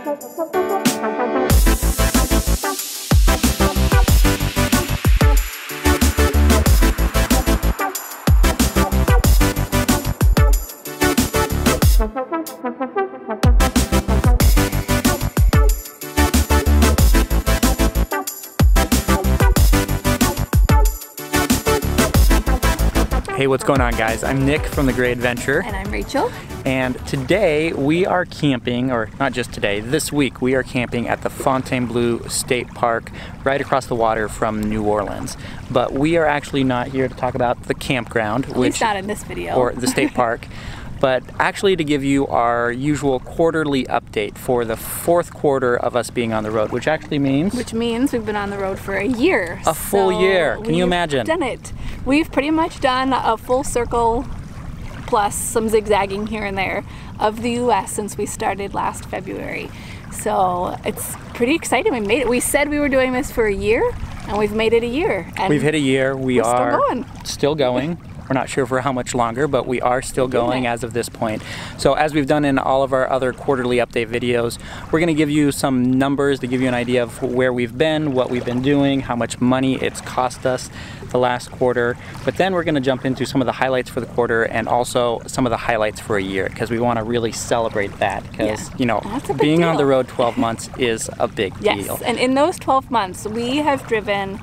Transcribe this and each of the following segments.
Hey, what's going on, guys? I'm Nick from The Gray Adventure. And I'm Rachel. And today we are camping, or not just today, this week we are camping at the Fontainebleau State Park right across the water from New Orleans. But we are actually not here to talk about the campground. At least not in this video. Or the state park. But actually to give you our usual quarterly update for the fourth quarter of us being on the road, which actually means... Which means we've been on the road for a year. A full year. Can you imagine? We've done it. We've pretty much done a full circle plus some zigzagging here and there of the U.S. since we started last February. So it's pretty exciting. We made it. We said we were doing this for a year, and we've made it a year. And we've hit a year. We are still going. We're not sure for how much longer, but we are still going as of this point. So as we've done in all of our other quarterly update videos, we're going to give you some numbers to give you an idea of where we've been, what we've been doing, how much money it's cost us the last quarter. But then we're going to jump into some of the highlights for the quarter and also some of the highlights for a year, because we want to really celebrate that, because you know, being on the road 12 months is a big deal. Yes, and in those 12 months, we have driven...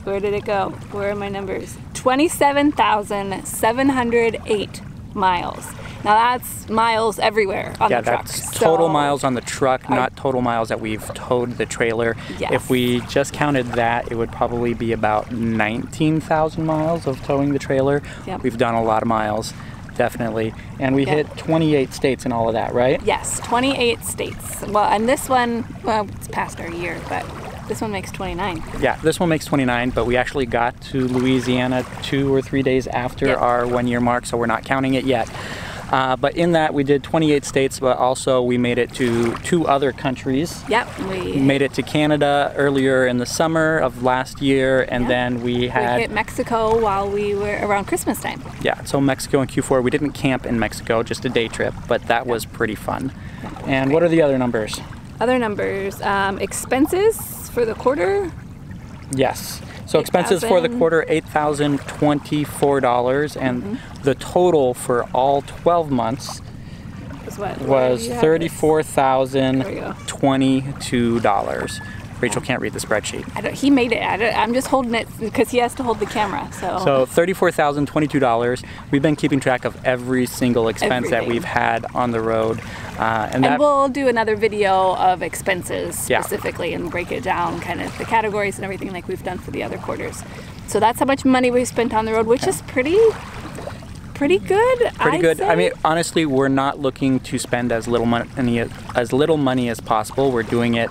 Where did it go? Where are my numbers? 27,708 miles. Now that's miles everywhere on the truck. Yeah, that's total miles on the truck, not total miles that we've towed the trailer. Yes. If we just counted that, it would probably be about 19,000 miles of towing the trailer. Yep. We've done a lot of miles, definitely. And we hit 28 states and all of that, right? Yes, 28 states. Well, and this one, well, it's past our year, but this one makes 29. Yeah, this one makes 29, but we actually got to Louisiana 2 or 3 days after our 1 year mark, so we're not counting it yet. But in that, we did 28 states, but also we made it to 2 other countries. Yep. We made it to Canada earlier in the summer of last year, and then we hit Mexico while we were around Christmas time. Yeah, so Mexico in Q4. We didn't camp in Mexico, just a day trip, but that was pretty fun. And what are the other numbers? Other numbers, expenses for the quarter. Yes. So expenses for the quarter, $8,024, and the total for all 12 months was $34,022. Rachel can't read the spreadsheet. He made it. I'm just holding it because he has to hold the camera. So $34,022. We've been keeping track of every single expense that we've had on the road. And we'll do another video of expenses specifically and break it down, kind of the categories and everything like we've done for the other quarters. So that's how much money we've spent on the road, which is pretty good. I'd say. I mean, honestly, we're not looking to spend as little money as possible. We're doing it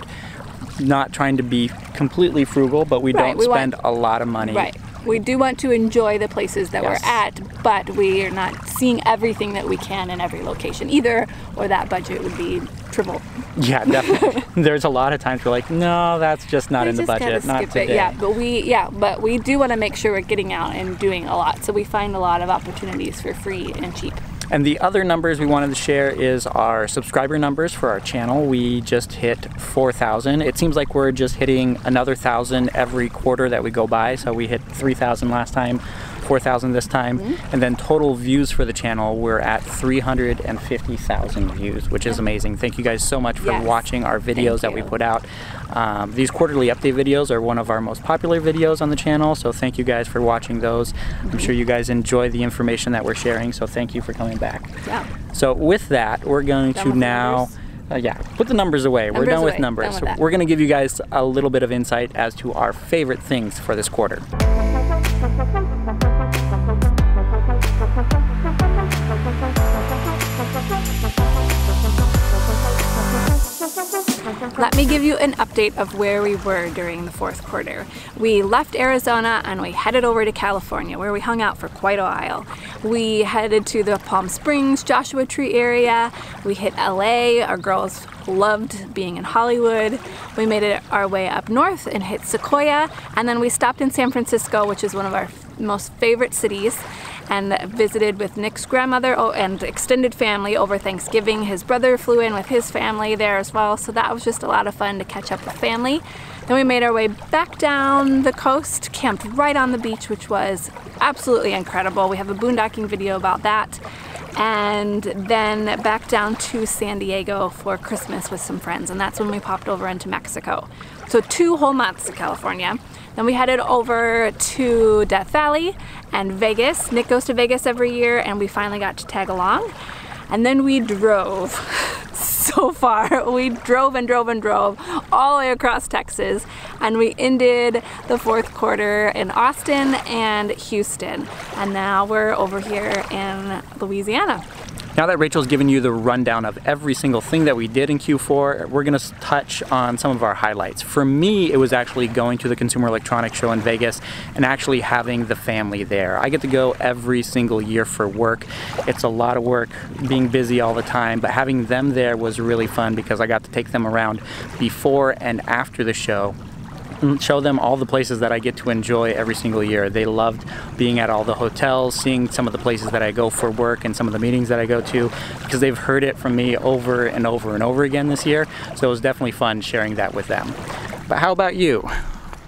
not trying to be completely frugal, but we don't spend a lot of money. Right. We do want to enjoy the places that we're at, but we are not seeing everything that we can in every location either, or that budget would be triple. Yeah, definitely. There's a lot of times we're like, no, that's just not in the budget, not today. But we do want to make sure we're getting out and doing a lot, so we find a lot of opportunities for free and cheap. And the other numbers we wanted to share is our subscriber numbers for our channel. We just hit 4,000. It seems like we're just hitting another 1,000 every quarter that we go by. So we hit 3,000 last time, 4,000 this time. And then total views for the channel, we're at 350,000 views, which is amazing. Thank you guys so much for watching our videos that we put out. These quarterly update videos are one of our most popular videos on the channel, so thank you guys for watching those. I'm sure you guys enjoy the information that we're sharing, so thank you for coming back. Yeah. So with that, we're going to now put the numbers away. We're done with numbers. So we're going to give you guys a little bit of insight as to our favorite things for this quarter. Let me give you an update of where we were during the fourth quarter. We left Arizona and we headed over to California, where we hung out for quite a while. We headed to the Palm Springs, Joshua Tree area. We hit LA. Our girls loved being in Hollywood. We made it our way up north and hit Sequoia, and then we stopped in San Francisco, which is one of our most favorite cities, and visited with Nick's grandmother and extended family over Thanksgiving. His brother flew in with his family there as well, so that was just a lot of fun to catch up with family. Then we made our way back down the coast, camped right on the beach, which was absolutely incredible. We have a boondocking video about that. And then back down to San Diego for Christmas with some friends, and that's when we popped over into Mexico. So 2 whole months of California. Then we headed over to Death Valley and Vegas. Nick goes to Vegas every year, and we finally got to tag along. And then we drove so far. We drove and drove and drove all the way across Texas, and we ended the 4th quarter in Austin and Houston. And now we're over here in Louisiana. Now that Rachel's given you the rundown of every single thing that we did in Q4, we're going to touch on some of our highlights. For me, it was actually going to the Consumer Electronics Show in Vegas and actually having the family there. I get to go every single year for work. It's a lot of work being busy all the time, but having them there was really fun because I got to take them around before and after the show, show them all the places that I get to enjoy every single year. They loved being at all the hotels, seeing some of the places that I go for work and some of the meetings that I go to, because they've heard it from me over and over and over again this year. So it was definitely fun sharing that with them. But how about you?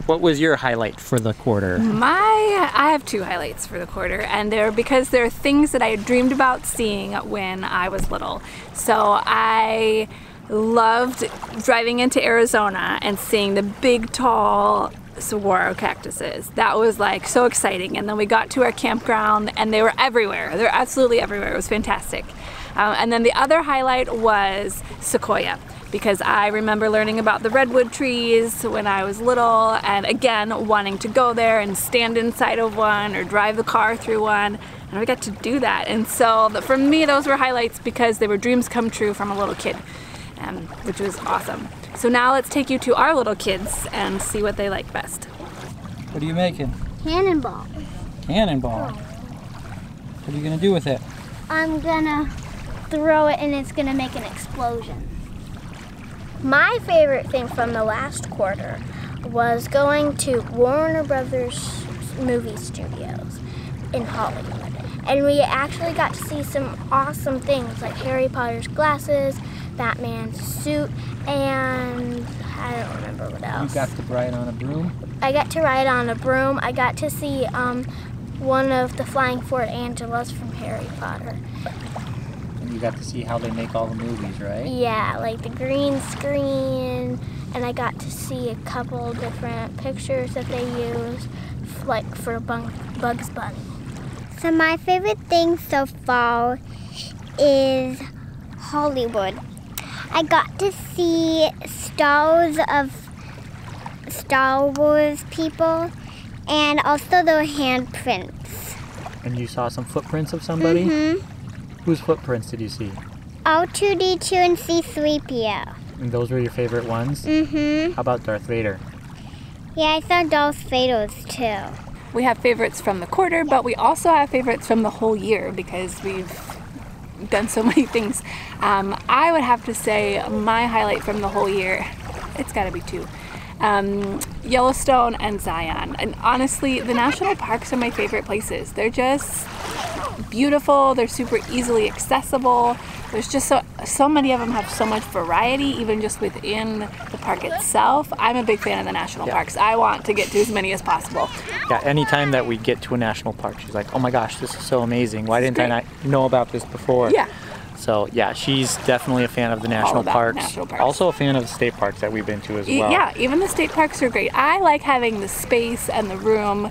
What was your highlight for the quarter? I have 2 highlights for the quarter, and they're because they're things that I had dreamed about seeing when I was little. So I loved driving into Arizona and seeing the big, tall saguaro cactuses. That was like so exciting. And then we got to our campground and they were everywhere. They're absolutely everywhere. It was fantastic. And then the other highlight was Sequoia, because I remember learning about the redwood trees when I was little, and again wanting to go there and stand inside of one or drive the car through one, and we got to do that. And so for me, those were highlights because they were dreams come true from a little kid, which was awesome. So now let's take you to our little kids and see what they like best. What are you making? Cannonball. Cannonball. What are you gonna do with it? I'm gonna throw it and it's gonna make an explosion. My favorite thing from the last quarter was going to Warner Brothers movie studios in Hollywood. And we actually got to see some awesome things like Harry Potter's glasses, Batman's suit, and I don't remember what else. You got to ride on a broom? I got to ride on a broom. I got to see one of the flying Fort Angelas from Harry Potter. And you got to see how they make all the movies, right? Yeah, like the green screen, and I got to see a couple different pictures that they use, like for Bugs Bunny. So my favorite thing so far is Hollywood. I got to see stars of Star Wars people and also their handprints. And you saw some footprints of somebody? Mm-hmm. Whose footprints did you see? R2-D2 and C-3PO. And those were your favorite ones? Mm-hmm. How about Darth Vader? Yeah, I saw Darth Vader's too. We have favorites from the quarter, but we also have favorites from the whole year because we've done so many things. I would have to say my highlight from the whole year, it's got to be 2. Yellowstone and Zion. And honestly, the national parks are my favorite places. They're just beautiful. They're super easily accessible. There's just so many of them have so much variety, even just within the park itself. I'm a big fan of the national parks. I want to get to as many as possible. Yeah, anytime that we get to a national park, she's like, oh my gosh, this is so amazing. Why didn't I not know about this before? Yeah. So yeah, she's definitely a fan of the national parks. Also a fan of the state parks that we've been to as well. Yeah, even the state parks are great. I like having the space and the room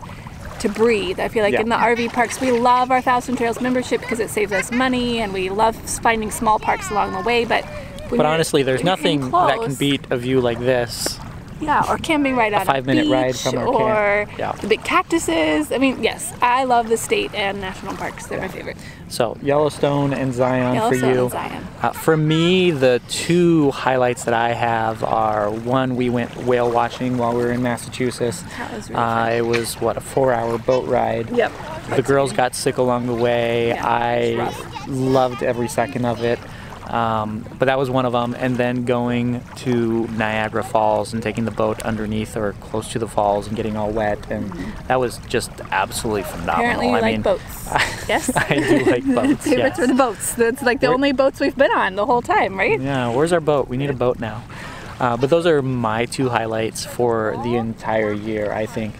to breathe. I feel like in the RV parks, we love our Thousand Trails membership because it saves us money, and we love finding small parks along the way. But honestly, there's nothing that can beat a view like this. Yeah, or camping right on a 5-minute ride from our camp. Or the big cactuses. I mean, yes, I love the state and national parks. They're my favorite. So Yellowstone and Zion for you. And Zion. For me, the 2 highlights that I have are, one, we went whale watching while we were in Massachusetts. That was really fun. It was, what, a 4-hour boat ride. Yep. The girls got sick along the way. Yeah, I loved every second of it. But that was one of them, and then going to Niagara Falls and taking the boat underneath or close to the falls and getting all wet, and that was just absolutely phenomenal. Apparently you like boats. Yes? I do like boats. Favorites were the boats. That's like the only boats we've been on the whole time, right? Yeah, where's our boat? We need a boat now. But those are my two highlights for the entire year, I think.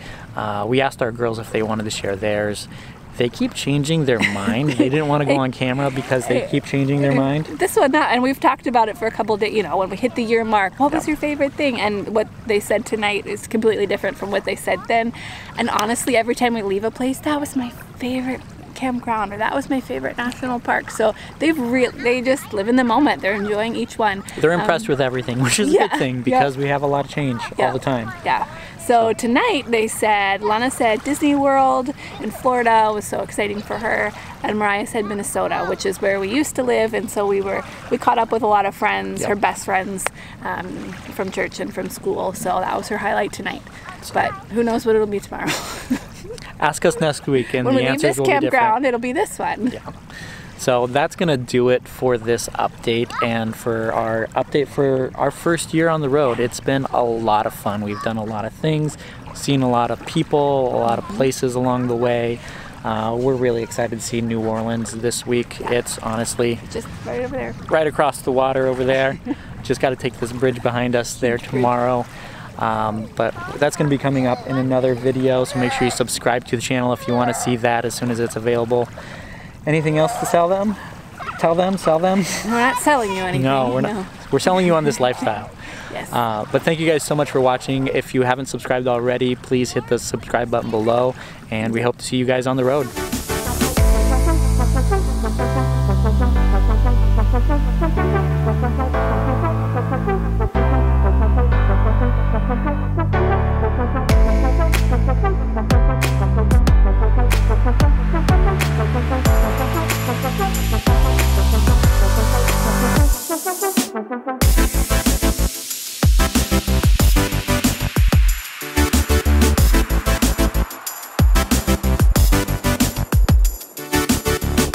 We asked our girls if they wanted to share theirs. They keep changing their mind. They didn't want to go on camera because they keep changing their mind. This one, and we've talked about it for a couple of days, you know, when we hit the year mark, what was your favorite thing? And what they said tonight is completely different from what they said then. And honestly, every time we leave a place, that was my favorite campground, or that was my favorite national park. So they just live in the moment. They're enjoying each one. They're impressed with everything, which is a good thing because we have a lot of change all the time. Yeah. So tonight Lana said Disney World in Florida was so exciting for her, and Mariah said Minnesota, which is where we used to live, and so we caught up with a lot of friends, her best friends from church and from school, so that was her highlight tonight. But who knows what it'll be tomorrow. Ask us next week and when the we leave answers this will be different. campground, it'll be this one. Yeah. So that's going to do it for this update and for our update for our first year on the road. It's been a lot of fun. We've done a lot of things, seen a lot of people, a lot of places along the way. We're really excited to see New Orleans this week. It's honestly just right over there. Right across the water over there. Just got to take this bridge behind us there tomorrow. But that's going to be coming up in another video, so make sure you subscribe to the channel if you want to see that as soon as it's available. Anything else to sell them? Tell them? Sell them? We're not selling you anything. No, we're not. We're selling you on this lifestyle. Yes. But thank you guys so much for watching. If you haven't subscribed already, please hit the subscribe button below, and we hope to see you guys on the road.